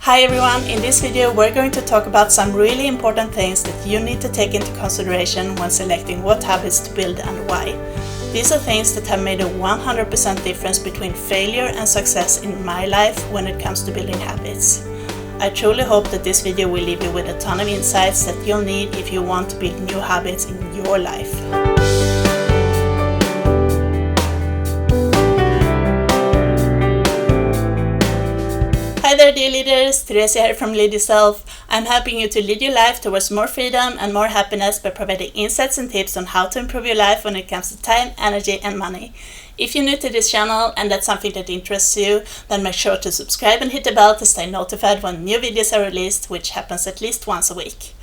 Hi everyone, in this video we're going to talk about some really important things that you need to take into consideration when selecting what habits to build and why. These are things that have made a 100% difference between failure and success in my life when it comes to building habits. I truly hope that this video will leave you with a ton of insights that you'll need if you want to build new habits in your life. Hi there dear leaders, Teresa here from Lead Yourself. I'm helping you to lead your life towards more freedom and more happiness by providing insights and tips on how to improve your life when it comes to time, energy and money. If you're new to this channel and that's something that interests you, then make sure to subscribe and hit the bell to stay notified when new videos are released, which happens at least once a week.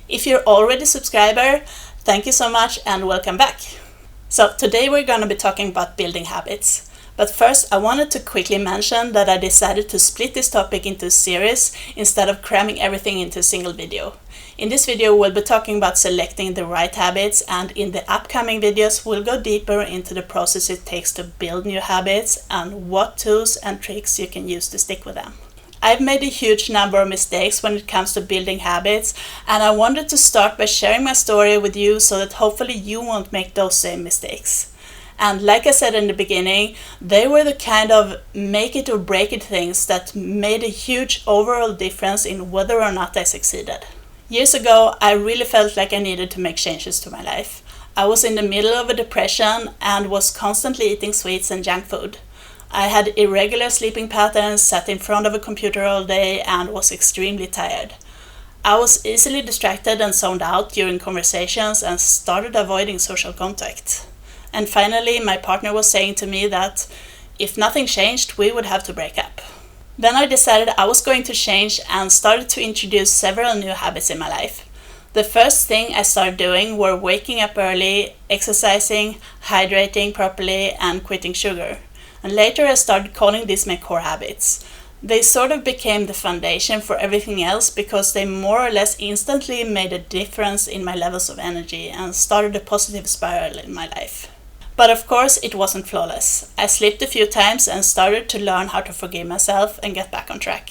If you're already a subscriber, thank you so much and welcome back. So today we're going to be talking about building habits. But first, I wanted to quickly mention that I decided to split this topic into a series instead of cramming everything into a single video. In this video, we'll be talking about selecting the right habits, and in the upcoming videos, we'll go deeper into the process it takes to build new habits and what tools and tricks you can use to stick with them. I've made a huge number of mistakes when it comes to building habits, and I wanted to start by sharing my story with you so that hopefully you won't make those same mistakes. And like I said in the beginning, they were the kind of make it or break it things that made a huge overall difference in whether or not I succeeded. Years ago, I really felt like I needed to make changes to my life. I was in the middle of a depression and was constantly eating sweets and junk food. I had irregular sleeping patterns, sat in front of a computer all day and was extremely tired. I was easily distracted and zoned out during conversations and started avoiding social contact. And finally, my partner was saying to me that if nothing changed, we would have to break up. Then I decided I was going to change and started to introduce several new habits in my life. The first thing I started doing were waking up early, exercising, hydrating properly, and quitting sugar. And later I started calling these my core habits. They sort of became the foundation for everything else because they more or less instantly made a difference in my levels of energy and started a positive spiral in my life. But of course, it wasn't flawless. I slipped a few times and started to learn how to forgive myself and get back on track.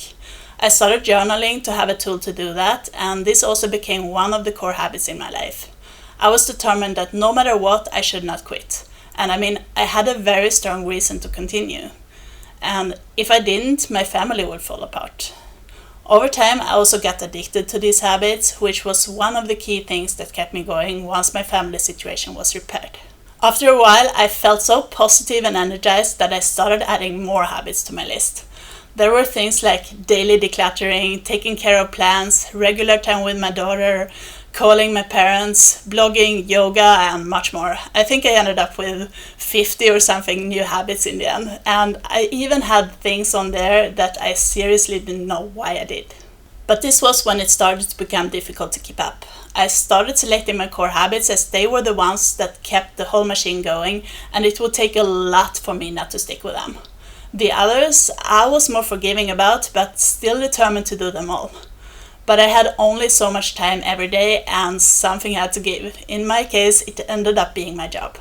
I started journaling to have a tool to do that, and this also became one of the core habits in my life. I was determined that no matter what, I should not quit. And I had a very strong reason to continue. And if I didn't, my family would fall apart. Over time, I also got addicted to these habits, which was one of the key things that kept me going once my family situation was repaired. After a while, I felt so positive and energized that I started adding more habits to my list. There were things like daily decluttering, taking care of plants, regular time with my daughter, calling my parents, blogging, yoga, and much more. I think I ended up with 50 or something new habits in the end. And I even had things on there that I seriously didn't know why I did. But this was when it started to become difficult to keep up. I started selecting my core habits as they were the ones that kept the whole machine going, and it would take a lot for me not to stick with them. The others I was more forgiving about, but still determined to do them all. But I had only so much time every day and something had to give. In my case, it ended up being my job.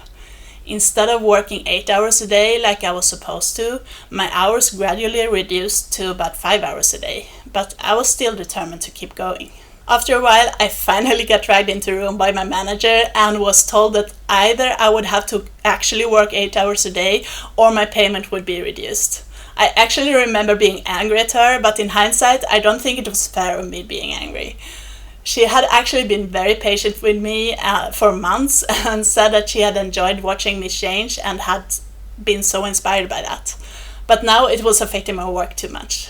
Instead of working 8 hours a day like I was supposed to, my hours gradually reduced to about 5 hours a day, but I was still determined to keep going. After a while, I finally got dragged into a room by my manager and was told that either I would have to actually work 8 hours a day or my payment would be reduced. I actually remember being angry at her, but in hindsight, I don't think it was fair of me being angry. She had actually been very patient with me for months and said that she had enjoyed watching me change and had been so inspired by that. But now it was affecting my work too much.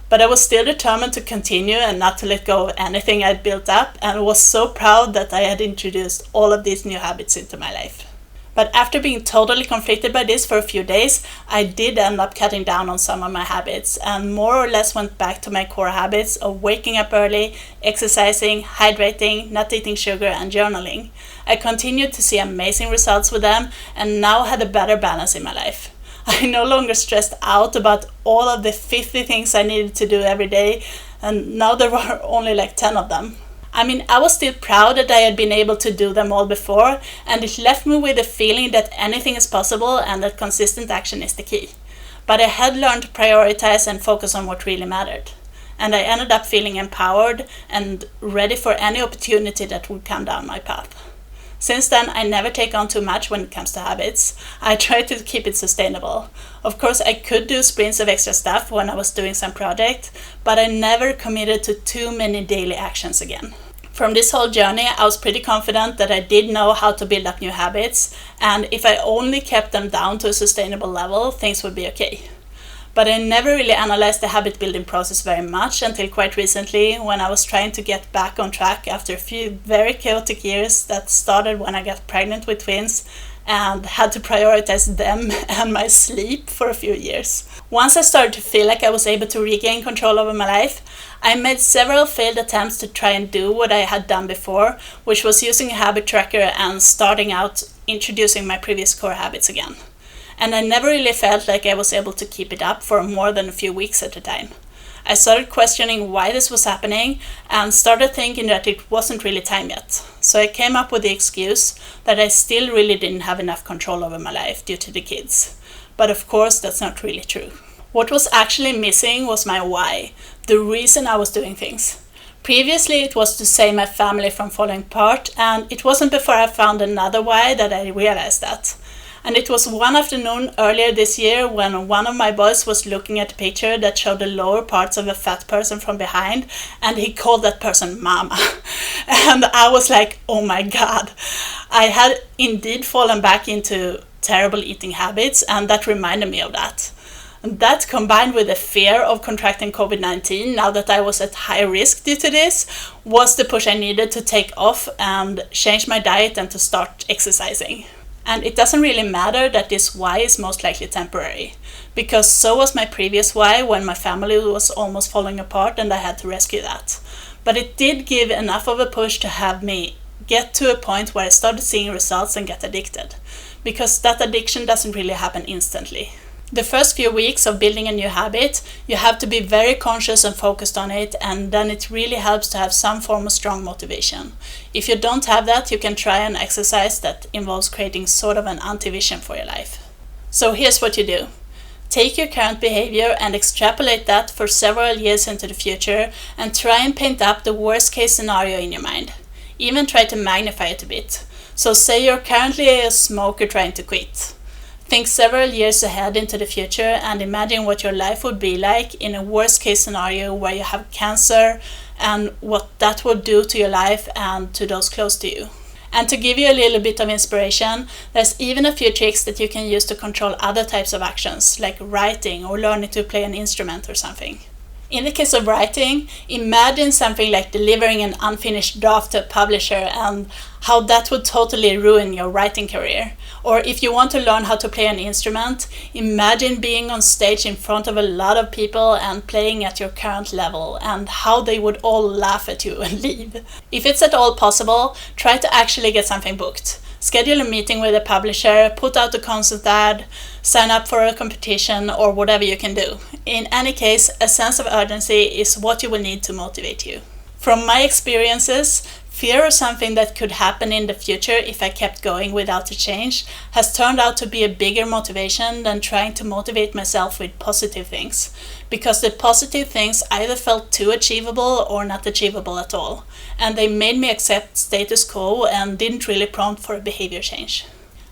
But I was still determined to continue and not to let go of anything I'd built up, and was so proud that I had introduced all of these new habits into my life. But after being totally conflicted by this for a few days, I did end up cutting down on some of my habits and more or less went back to my core habits of waking up early, exercising, hydrating, not eating sugar, and journaling. I continued to see amazing results with them and now had a better balance in my life. I no longer stressed out about all of the 50 things I needed to do every day, and now there were only like 10 of them. I was still proud that I had been able to do them all before, and it left me with a feeling that anything is possible and that consistent action is the key. But I had learned to prioritize and focus on what really mattered. and I ended up feeling empowered and ready for any opportunity that would come down my path. Since then, I never take on too much when it comes to habits. I try to keep it sustainable. Of course, I could do sprints of extra stuff when I was doing some project, but I never committed to too many daily actions again. From this whole journey, I was pretty confident that I did know how to build up new habits, and if I only kept them down to a sustainable level, things would be okay. But I never really analyzed the habit building process very much until quite recently, when I was trying to get back on track after a few very chaotic years that started when I got pregnant with twins and had to prioritize them and my sleep for a few years. Once I started to feel like I was able to regain control over my life, I made several failed attempts to try and do what I had done before, which was using a habit tracker and starting out introducing my previous core habits again. And I never really felt like I was able to keep it up for more than a few weeks at a time. I started questioning why this was happening and started thinking that it wasn't really time yet. So I came up with the excuse that I still really didn't have enough control over my life due to the kids. But of course, that's not really true. What was actually missing was my why, the reason I was doing things. Previously, it was to save my family from falling apart, and it wasn't before I found another why that I realized that. And it was one afternoon earlier this year when one of my boys was looking at a picture that showed the lower parts of a fat person from behind, and he called that person Mama. And I was like, oh my God. I had indeed fallen back into terrible eating habits, and that reminded me of that. And that, combined with the fear of contracting COVID-19, now that I was at high risk due to this, was the push I needed to take off and change my diet and to start exercising. And it doesn't really matter that this why is most likely temporary, because so was my previous why when my family was almost falling apart and I had to rescue that. But it did give enough of a push to have me get to a point where I started seeing results and get addicted, because that addiction doesn't really happen instantly. The first few weeks of building a new habit, you have to be very conscious and focused on it, and then it really helps to have some form of strong motivation. If you don't have that, you can try an exercise that involves creating sort of an anti-vision for your life. So here's what you do. Take your current behavior and extrapolate that for several years into the future and try and paint up the worst case scenario in your mind. Even try to magnify it a bit. So say you're currently a smoker trying to quit. Think several years ahead into the future and imagine what your life would be like in a worst case scenario where you have cancer and what that would do to your life and to those close to you. And to give you a little bit of inspiration, there's even a few tricks that you can use to control other types of actions, like writing or learning to play an instrument or something. In the case of writing, imagine something like delivering an unfinished draft to a publisher and how that would totally ruin your writing career. Or if you want to learn how to play an instrument, imagine being on stage in front of a lot of people and playing at your current level and how they would all laugh at you and leave. If it's at all possible, try to actually get something booked. Schedule a meeting with a publisher, put out a concert ad, sign up for a competition, or whatever you can do. In any case, a sense of urgency is what you will need to motivate you. From my experiences, fear of something that could happen in the future if I kept going without a change has turned out to be a bigger motivation than trying to motivate myself with positive things, because the positive things either felt too achievable or not achievable at all, and they made me accept status quo and didn't really prompt for a behavior change.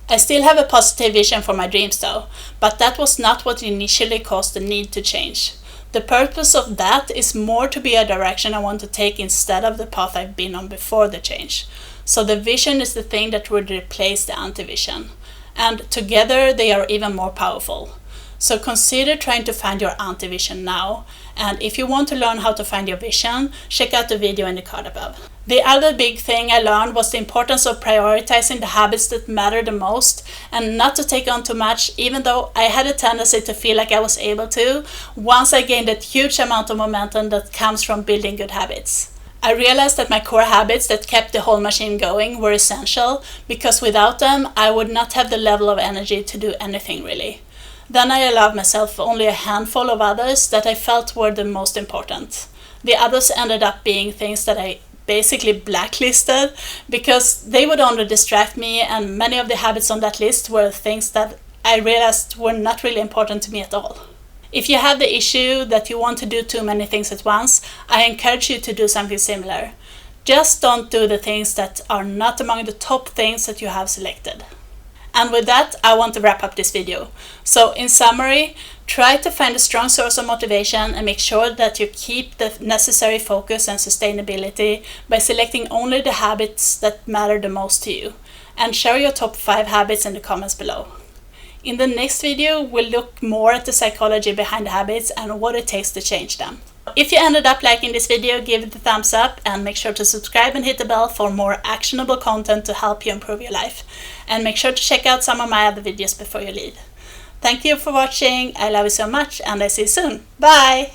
I still have a positive vision for my dreams though, but that was not what initially caused the need to change. The purpose of that is more to be a direction I want to take instead of the path I've been on before the change. So the vision is the thing that would replace the anti-vision. And together they are even more powerful. So consider trying to find your anti-vision now. And if you want to learn how to find your vision, check out the video in the card above. The other big thing I learned was the importance of prioritizing the habits that matter the most and not to take on too much, even though I had a tendency to feel like I was able to, once I gained that huge amount of momentum that comes from building good habits. I realized that my core habits that kept the whole machine going were essential, because without them I would not have the level of energy to do anything really. Then I allowed myself only a handful of others that I felt were the most important. The others ended up being things that I basically blacklisted because they would only distract me, and many of the habits on that list were things that I realized were not really important to me at all. If you have the issue that you want to do too many things at once, I encourage you to do something similar. Just don't do the things that are not among the top things that you have selected. And with that, I want to wrap up this video. So in summary, try to find a strong source of motivation and make sure that you keep the necessary focus and sustainability by selecting only the habits that matter the most to you. And share your top 5 habits in the comments below. In the next video, we'll look more at the psychology behind the habits and what it takes to change them. If you ended up liking this video, give it a thumbs up and make sure to subscribe and hit the bell for more actionable content to help you improve your life. And make sure to check out some of my other videos before you leave. Thank you for watching, I love you so much, and I see you soon. Bye!